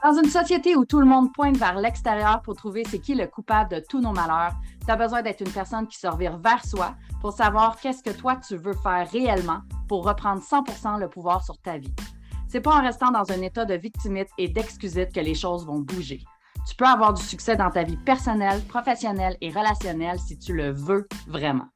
Dans une société où tout le monde pointe vers l'extérieur pour trouver c'est qui le coupable de tous nos malheurs, tu as besoin d'être une personne qui se revire vers soi pour savoir qu'est-ce que toi tu veux faire réellement pour reprendre 100% le pouvoir sur ta vie. C'est pas en restant dans un état de victimite et d'excusite que les choses vont bouger. Tu peux avoir du succès dans ta vie personnelle, professionnelle et relationnelle si tu le veux vraiment.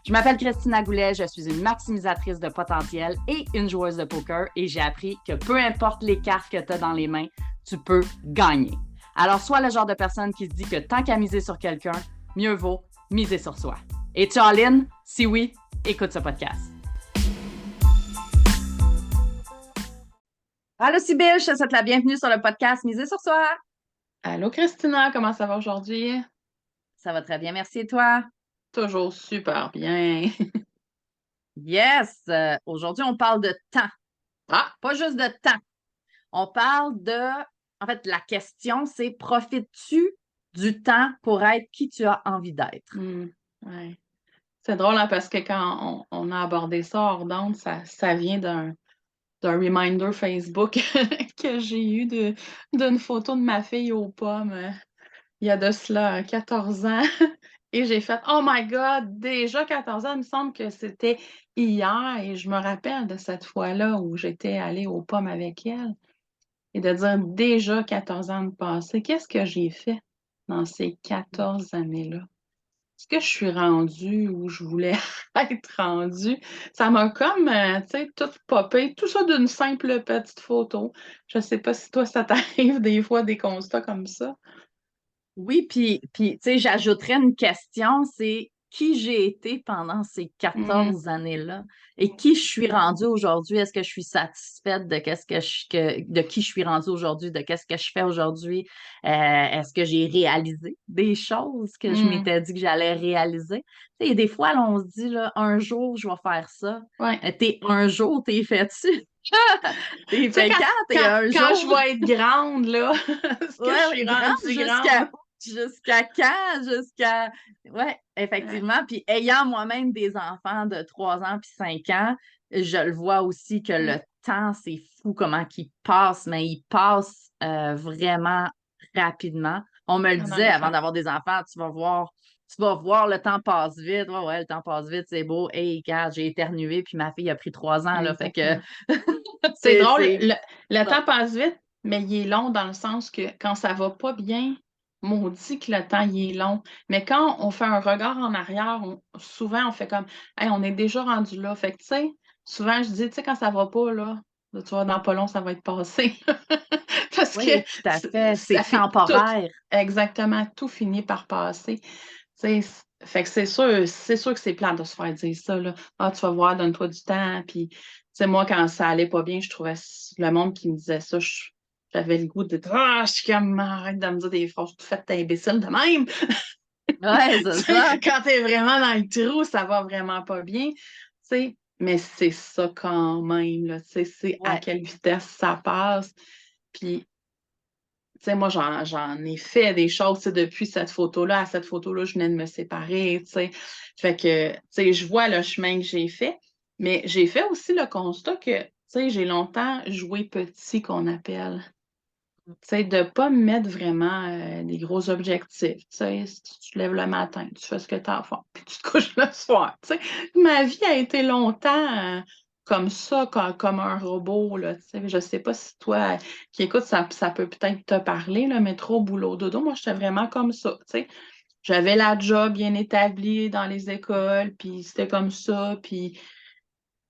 Je m'appelle Christina Goulet, je suis une maximisatrice de potentiel et une joueuse de poker et j'ai appris que peu importe les cartes que tu as dans les mains, tu peux gagner. Alors, sois le genre de personne qui se dit que tant qu'à miser sur quelqu'un, mieux vaut miser sur soi. Es-tu all-in? Si oui, écoute ce podcast. Allô Sybille, je te souhaite la bienvenue sur le podcast Miser sur soi. Allô Christina, comment ça va aujourd'hui? Ça va très bien, merci et toi? Toujours super bien. Yes! Aujourd'hui, on parle de temps. Ah! Pas juste de temps. On parle de... En fait, la question, c'est profites-tu du temps pour être qui tu as envie d'être? Ouais. C'est drôle hein, parce que quand on a abordé ça hors d'onde, ça vient d'un reminder Facebook que j'ai eu d'une photo de ma fille aux pommes il y a de cela 14 ans. Et j'ai fait Oh my God, déjà 14 ans, il me semble que c'était hier. Et je me rappelle de cette fois-là où j'étais allée aux pommes avec elle. Et de dire déjà 14 ans de passé, qu'est-ce que j'ai fait dans ces 14 années-là? Est-ce que je suis rendue où je voulais être rendue? Ça m'a comme, tu sais, tout popé, tout ça d'une simple petite photo. Je sais pas si toi, ça t'arrive des fois des constats comme ça. Oui, puis tu sais, j'ajouterais une question, c'est qui j'ai été pendant ces Mmh, 14 années-là et qui je suis rendue aujourd'hui? Est-ce que je suis satisfaite de de qui je suis rendue aujourd'hui, de qu'est-ce que je fais aujourd'hui? Est-ce que j'ai réalisé des choses que je mmh, m'étais dit que j'allais réaliser? Tu sais, des fois, là, on se dit, là, un jour, je vais faire ça. ouais. Un jour, t'es fait-tu? T'es Tu sais, fait quand? T'es un quand je jour? vais être grande, là, est-ce que je Ouais, suis ouais, grande rendue grande? jusqu'à quand? Ouais, Ouais. effectivement. Puis ayant moi-même des enfants de 3 ans puis 5 ans, je le vois aussi que Mmh, le temps, c'est fou comment il passe, mais il passe vraiment rapidement. On me le en disait avant effet. d'avoir des enfants, tu vas voir, le temps passe vite. Ouais, ouais, le temps passe vite, c'est beau. Hey, regarde, j'ai éternué, puis ma fille a pris 3 ans, là. Fait que Exactement. C'est drôle, c'est le ça. temps passe vite, mais il est long dans le sens que quand ça va pas bien, maudit que le temps il est long. Mais quand on fait un regard en arrière, souvent on fait comme Hey, on est déjà rendu là. Fait que tu sais, souvent je dis, tu sais, quand ça va pas, là, tu vois, dans pas long, ça va être passé. Parce que Oui, tout à fait. ça C'est fait tout, temporaire. exactement, tout finit par passer. Tu sais, fait que c'est sûr que c'est plate de se faire dire ça, là. Ah, tu vas voir, donne-toi du temps, puis sais, moi, quand ça allait pas bien, je trouvais le monde qui me disait ça, j'avais le goût de dire Ah, je suis comme arrête de me dire des phrases tout faites imbécile de même. Ouais, Tu c'est sais, ça. quand t'es vraiment dans le trou, ça va vraiment pas bien. Tu sais, mais c'est ça quand même, là. Tu sais, c'est à Ouais. quelle vitesse ça passe. Puis, tu sais, moi, j'en ai fait des choses, tu sais, depuis cette photo-là à cette photo-là, je venais de me séparer, tu sais. Fait que, tu sais, je vois le chemin que j'ai fait, mais j'ai fait aussi le constat que, tu sais, j'ai longtemps joué petit, qu'on appelle. Tu sais, de pas me mettre vraiment des gros objectifs. Tu sais, si tu te lèves le matin, tu fais ce que tu as à faire, puis tu te couches le soir. Tu sais, ma vie a été longtemps comme ça, comme un robot. Là, tu sais. Je sais pas si toi qui écoutes, ça peut peut-être te parler, là, mais trop boulot dodo. Moi, j'étais vraiment comme ça. Tu sais. J'avais la job bien établie dans les écoles, puis c'était comme ça, puis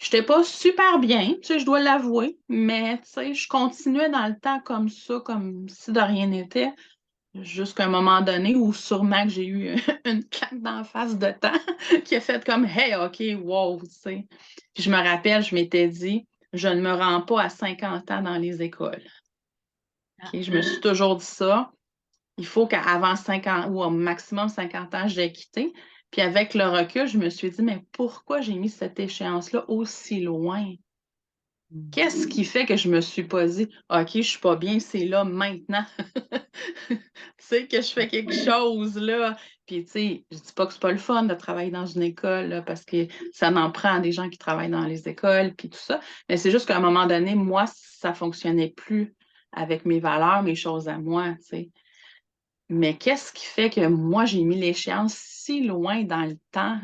j'étais pas super bien, tu sais, je dois l'avouer, mais tu sais, je continuais dans le temps comme ça, comme si de rien n'était, jusqu'à un moment donné où sûrement que j'ai eu une claque d'en face de temps qui a fait comme Hey, OK, wow, tu sais. Puis je me rappelle, je m'étais dit, je ne me rends pas à 50 ans dans les écoles. Ah, OK? Je me suis toujours dit ça. Il faut qu'avant 50 ou au maximum 50 ans, j'ai quitté. Puis avec le recul, je me suis dit, mais pourquoi j'ai mis cette échéance-là aussi loin? Qu'est-ce qui fait que je me suis pas dit, OK, je suis pas bien, c'est là maintenant. Tu sais, que je fais quelque chose là. Puis, tu sais, je dis pas que c'est pas le fun de travailler dans une école, là, parce que ça m'en prend des gens qui travaillent dans les écoles, puis tout ça. Mais c'est juste qu'à un moment donné, moi, ça fonctionnait plus. avec mes valeurs, mes choses à moi, tu sais. Mais qu'est-ce qui fait que moi, j'ai mis l'échéance si loin dans le temps?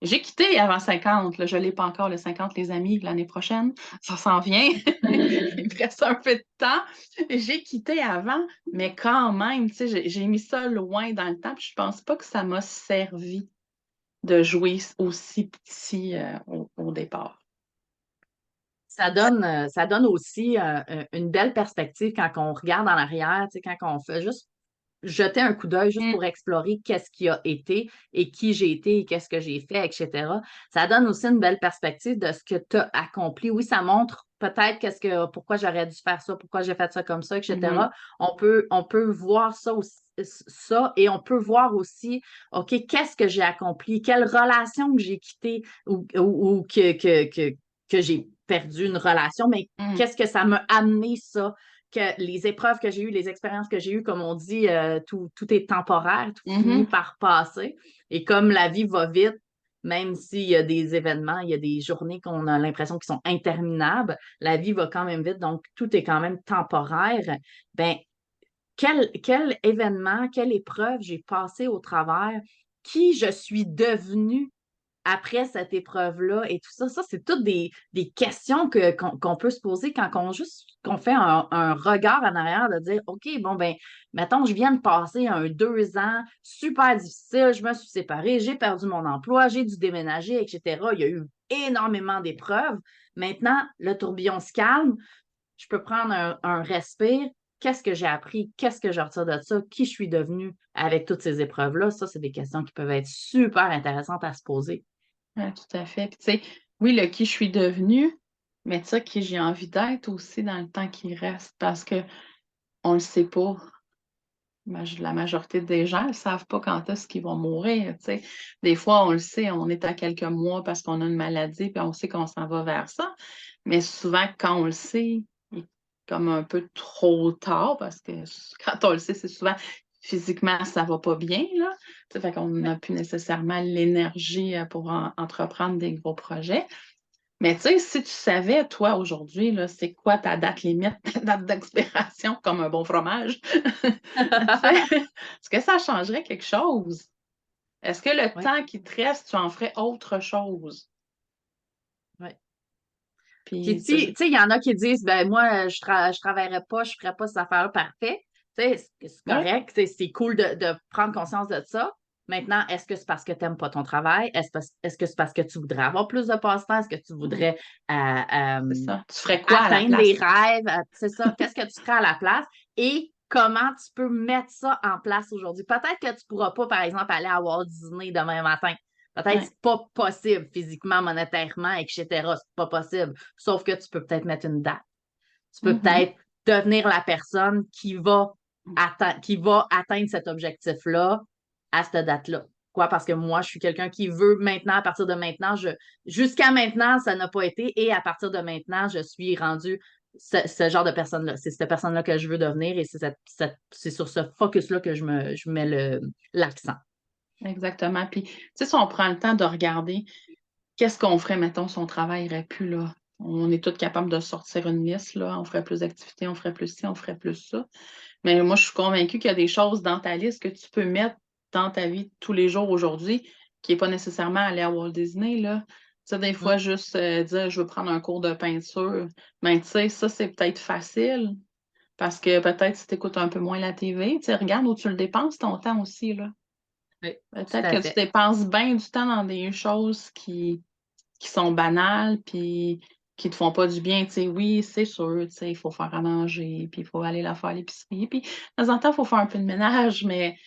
J'ai quitté avant 50, là, je ne l'ai pas encore, le 50, les amis, l'année prochaine. Ça s'en vient. Il me reste un peu de temps. J'ai quitté avant, mais quand même, tu sais, j'ai mis ça loin dans le temps, puis je pense pas que ça m'a servi de jouer aussi petit au départ. Ça donne aussi une belle perspective quand on regarde en arrière, tu sais, quand on fait juste jeter un coup d'œil juste Mm. pour explorer qu'est-ce qui a été et qui j'ai été et qu'est-ce que j'ai fait, etc. Ça donne aussi une belle perspective de ce que tu as accompli. Oui, ça montre peut-être pourquoi j'aurais dû faire ça, pourquoi j'ai fait ça comme ça, Mhm. etc. On peut voir ça aussi, ça et on peut voir aussi, OK, qu'est-ce que j'ai accompli, quelle relation que j'ai quittée ou que j'ai perdu une relation, mais Mm. qu'est-ce que ça m'a amené ça? Que les épreuves que j'ai eues, les expériences que j'ai eues, comme on dit, tout est temporaire, tout finit Mhm. par passer. Et comme la vie va vite, même s'il y a des événements, il y a des journées qu'on a l'impression qu'ils sont interminables, la vie va quand même vite, donc tout est quand même temporaire. Ben, quel événement, quelle épreuve j'ai passé au travers, qui je suis devenue après cette épreuve-là et tout ça, c'est toutes des questions qu'on peut se poser quand qu'on fait un regard en arrière de dire, OK, bon, ben, mettons, je viens de passer 2 ans super difficile, je me suis séparée, j'ai perdu mon emploi, j'ai dû déménager, etc. Il y a eu énormément d'épreuves. Maintenant, le tourbillon se calme, je peux prendre un respire. Qu'est-ce que j'ai appris? Qu'est-ce que je retire de ça? Qui je suis devenue avec toutes ces épreuves-là? Ça, c'est des questions qui peuvent être super intéressantes à se poser. Ouais, tout à fait. Puis, tu sais, oui, le qui je suis devenue, mais tu sais, qui j'ai envie d'être aussi dans le temps qui reste, parce que on le sait pas. La majorité des gens ne savent pas quand est-ce qu'ils vont mourir, tu sais. Des fois, on le sait, on est à quelques mois parce qu'on a une maladie, puis on sait qu'on s'en va vers ça. Mais souvent, quand on le sait, il est comme un peu trop tard, parce que quand on le sait, c'est souvent physiquement, ça va pas bien, là. Tu sais, fait qu'on n'a plus nécessairement l'énergie pour entreprendre des gros projets. Mais tu sais, si tu savais, toi, aujourd'hui, là, c'est quoi ta date limite, ta date d'expiration, comme un bon fromage, tu sais, est-ce que ça changerait quelque chose? Est-ce que le Oui, temps qui te reste, tu en ferais autre chose? oui. Puis, Puis, tu sais, tu sais, il y en a qui disent, ben moi, je travaillerai pas, je ferai pas cette affaire parfait. Tu sais, c'est ouais. correct, c'est cool de prendre conscience de ça. Maintenant, est-ce que c'est parce que tu n'aimes pas ton travail? Est-ce que c'est parce que tu voudrais avoir plus de passe-temps? Est-ce que tu Mhm. voudrais C'est ça. Tu ferais quoi à la atteindre des place? rêves? C'est ça. Qu'est-ce que tu ferais à la place? Et comment tu peux mettre ça en place aujourd'hui? Peut-être que tu ne pourras pas, par exemple, aller à Walt Disney demain matin. Peut-être que Ouais. c'est pas possible physiquement, monétairement, etc. C'est pas possible. Sauf que tu peux peut-être mettre une date. Tu peux Mhm. peut-être devenir la personne qui va atteindre cet objectif-là à cette date-là. Quoi? Parce que moi, je suis quelqu'un qui veut maintenant, à partir de maintenant, jusqu'à maintenant, ça n'a pas été, et à partir de maintenant, je suis rendue ce genre de personne-là. C'est cette personne-là que je veux devenir et c'est sur ce focus-là que je mets l'accent. Exactement. Puis, tu sais, si on prend le temps de regarder, qu'est-ce qu'on ferait, mettons, si on travaillerait plus, là? On est tous capables de sortir une liste, là. On ferait plus d'activités, on ferait plus ci, on ferait plus ça. Mais moi, je suis convaincue qu'il y a des choses dans ta liste que tu peux mettre dans ta vie de tous les jours aujourd'hui, qui n'est pas nécessairement aller à Walt Disney, là. Tu sais, des fois, Hum, juste dire je veux prendre un cours de peinture. Mais tu sais, ça, c'est peut-être facile parce que peut-être si tu écoutes un peu moins la TV, tu sais, regarde où tu le dépenses ton temps aussi, là. oui, tout Peut-être à que tu fait. dépenses bien du temps dans des choses qui sont banales puis qui te font pas du bien. Tu sais, oui, c'est sûr, tu sais, il faut faire à manger, puis il faut aller la faire à l'épicerie, puis de temps en temps, il faut faire un peu de ménage, mais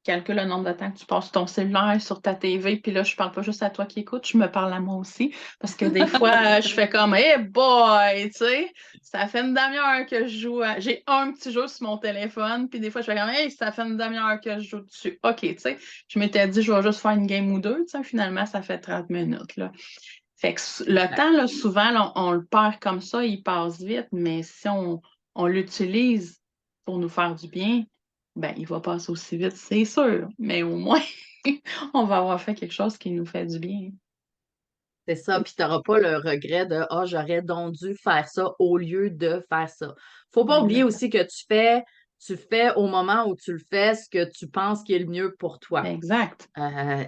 calcule le nombre de temps que tu passes sur ton cellulaire, sur ta TV, puis là, je parle pas juste à toi qui écoutes, je me parle à moi aussi, parce que des fois, je fais comme Hey boy! Tu sais, ça fait une demi-heure que je joue j'ai un petit jeu sur mon téléphone, puis des fois, je fais comme Hey, ça fait une demi-heure que je joue dessus. OK, tu sais, je m'étais dit, je vais juste faire une game ou deux, tu sais, finalement, ça fait 30 minutes, là. Fait que le Exact. temps, là, souvent, là, on le perd comme ça, il passe vite, mais si on l'utilise pour nous faire du bien, ben, il va passer aussi vite, c'est sûr. Mais au moins, on va avoir fait quelque chose qui nous fait du bien. C'est ça, puis tu n'auras pas le regret de « Ah, j'aurais donc dû faire ça au lieu de faire ça ». Faut pas oublier aussi que tu fais au moment où tu le fais ce que tu penses qui est le mieux pour toi. Exact.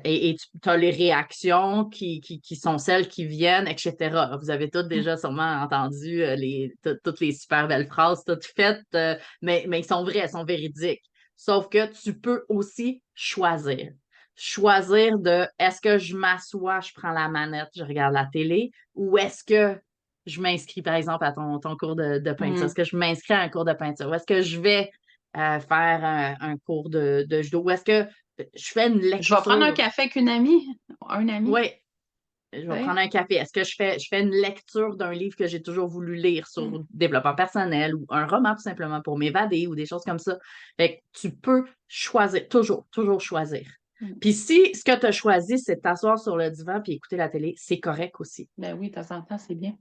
Et tu as les réactions qui sont celles qui viennent, etc. Vous avez toutes déjà sûrement entendu toutes les super belles phrases toutes faites, mais ils sont vraies, elles sont véridiques. Sauf que tu peux aussi choisir. Choisir de est-ce que je m'assois, je prends la manette, je regarde la télé, ou est-ce que je m'inscris, par exemple, à ton cours de peinture? Est-ce que je m'inscris à un cours de peinture? Ou est-ce que je vais faire un cours de judo? Ou est-ce que je fais une lecture? Je vais prendre un café avec une amie. Un ami. Oui, je vais prendre un café. Est-ce que je fais une lecture d'un livre que j'ai toujours voulu lire sur le développement personnel ou un roman tout simplement pour m'évader ou des choses comme ça? Fait que tu peux choisir, toujours choisir. Puis si ce que tu as choisi, c'est de t'asseoir sur le divan puis écouter la télé, c'est correct aussi. Ben oui, de temps en temps, c'est bien.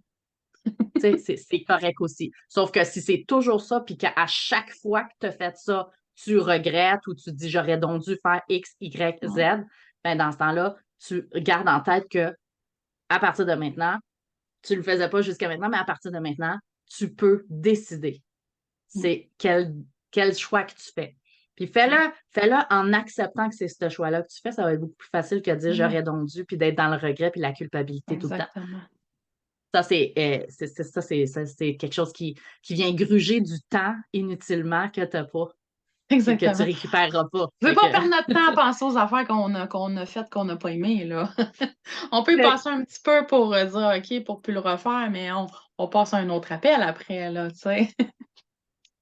C'est correct aussi. Sauf que si c'est toujours ça, puis qu'à chaque fois que tu as fait ça, tu regrettes ou tu te dis j'aurais donc dû faire X, Y, Z, ben dans ce temps-là, tu gardes en tête que à partir de maintenant, tu ne le faisais pas jusqu'à maintenant, mais à partir de maintenant, tu peux décider. C'est quel choix que tu fais. Puis fais-le en acceptant que c'est ce choix-là que tu fais. Ça va être beaucoup plus facile que de dire j'aurais donc dû, puis d'être dans le regret puis la culpabilité tout le temps. Ça, c'est quelque chose qui vient gruger du temps inutilement que tu n'as pas. Exactement. Que tu récupéreras pas. Je ne veux pas perdre notre temps à penser aux affaires qu'on a faites, qu'on n'a pas aimées, là. On peut y passer un petit peu pour dire OK, pour ne plus le refaire, mais on passe à un autre appel après, là, tu sais.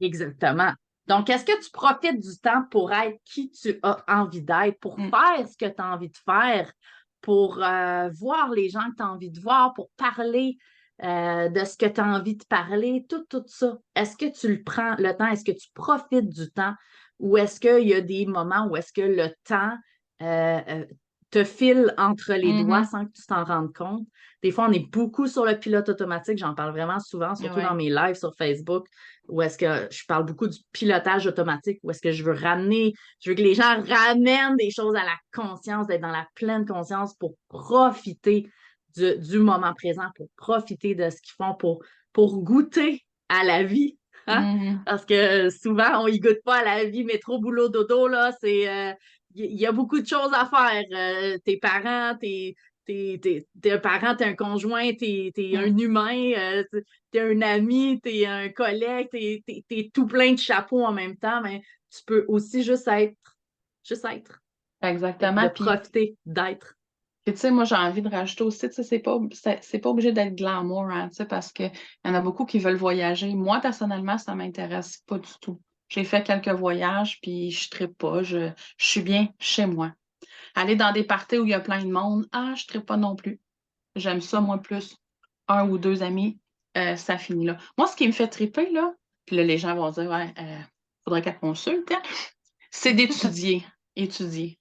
Exactement. Donc, est-ce que tu profites du temps pour être qui tu as envie d'être, pour faire ce que tu as envie de faire, pour voir les gens que tu as envie de voir, pour parler de ce que tu as envie de parler, tout ça? Est-ce que tu le prends le temps? Est-ce que tu profites du temps? Ou est-ce qu'il y a des moments où est-ce que le temps te file entre les doigts sans que tu t'en rendes compte? Des fois, on est beaucoup sur le pilote automatique. J'en parle vraiment souvent, surtout dans mes lives sur Facebook, où est-ce que je parle beaucoup du pilotage automatique, où est-ce que je veux que les gens ramènent des choses à la conscience, d'être dans la pleine conscience pour profiter du moment présent, pour profiter de ce qu'ils font, pour goûter à la vie. Hein? Parce que souvent, on y goûte pas à la vie, métro, boulot, dodo, là, c'est... Il y a beaucoup de choses à faire. Tes parents, t'es un parent, t'es un conjoint, t'es un humain, t'es un ami, t'es un collègue, t'es tout plein de chapeaux en même temps, mais tu peux aussi juste être. Exactement. De profiter d'être. Puis, tu sais, moi, j'ai envie de rajouter aussi, tu sais, c'est pas obligé d'être glamour, hein, tu sais, parce qu'il y en a beaucoup qui veulent voyager. Moi, personnellement, ça m'intéresse pas du tout. J'ai fait quelques voyages, puis je trippe pas. Je suis bien chez moi. Aller dans des parties où il y a plein de monde, je trippe pas non plus. J'aime ça, moi, plus un ou deux amis, ça finit là. Moi, ce qui me fait tripper, là, puis là, les gens vont dire, ouais, faudrait qu'elle consulte, hein, c'est d'étudier, étudier.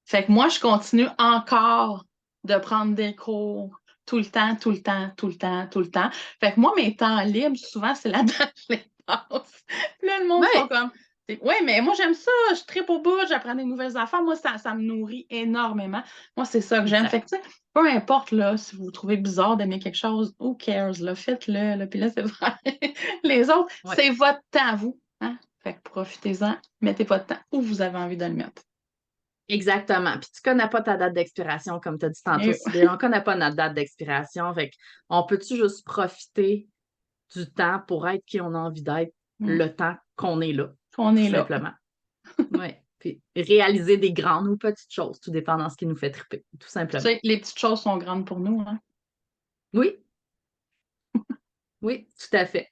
Fait que moi, je continue encore de prendre des cours tout le temps. Fait que moi, mes temps libres, souvent, c'est là-dedans que je les passe. Puis là, le monde sont comme, oui, mais moi, j'aime ça, je tripe au bout, j'apprends des nouvelles affaires. Moi, ça me nourrit énormément. Moi, c'est ça que j'aime. Fait que, tu sais, peu importe, là, si vous trouvez bizarre d'aimer quelque chose, who cares, là, faites-le, là, puis là, c'est vrai. Les autres, c'est votre temps à vous. Hein? Fait que profitez-en, mettez pas de temps où vous avez envie de le mettre. Exactement. Puis tu connais pas ta date d'expiration, comme tu as dit tantôt, Sybille. On connaît pas notre date d'expiration. Fait on peut-tu juste profiter du temps pour être qui on a envie d'être le temps qu'on est là? Qu'on est là. Simplement. Oui. Puis réaliser des grandes ou petites choses, tout dépendant de ce qui nous fait triper, tout simplement. Tu sais, les petites choses sont grandes pour nous, hein? Oui. Oui, tout à fait.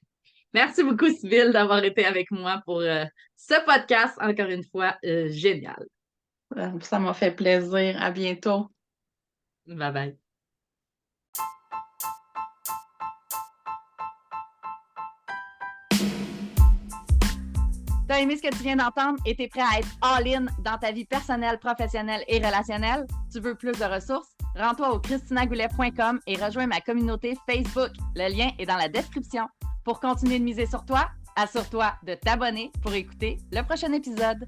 Merci beaucoup, Sybille, d'avoir été avec moi pour ce podcast, encore une fois, génial. Ça m'a fait plaisir. À bientôt. Bye bye. T'as aimé ce que tu viens d'entendre et t'es prêt à être all-in dans ta vie personnelle, professionnelle et relationnelle? Tu veux plus de ressources? Rends-toi au christinagoulet.com et rejoins ma communauté Facebook. Le lien est dans la description. Pour continuer de miser sur toi, assure-toi de t'abonner pour écouter le prochain épisode.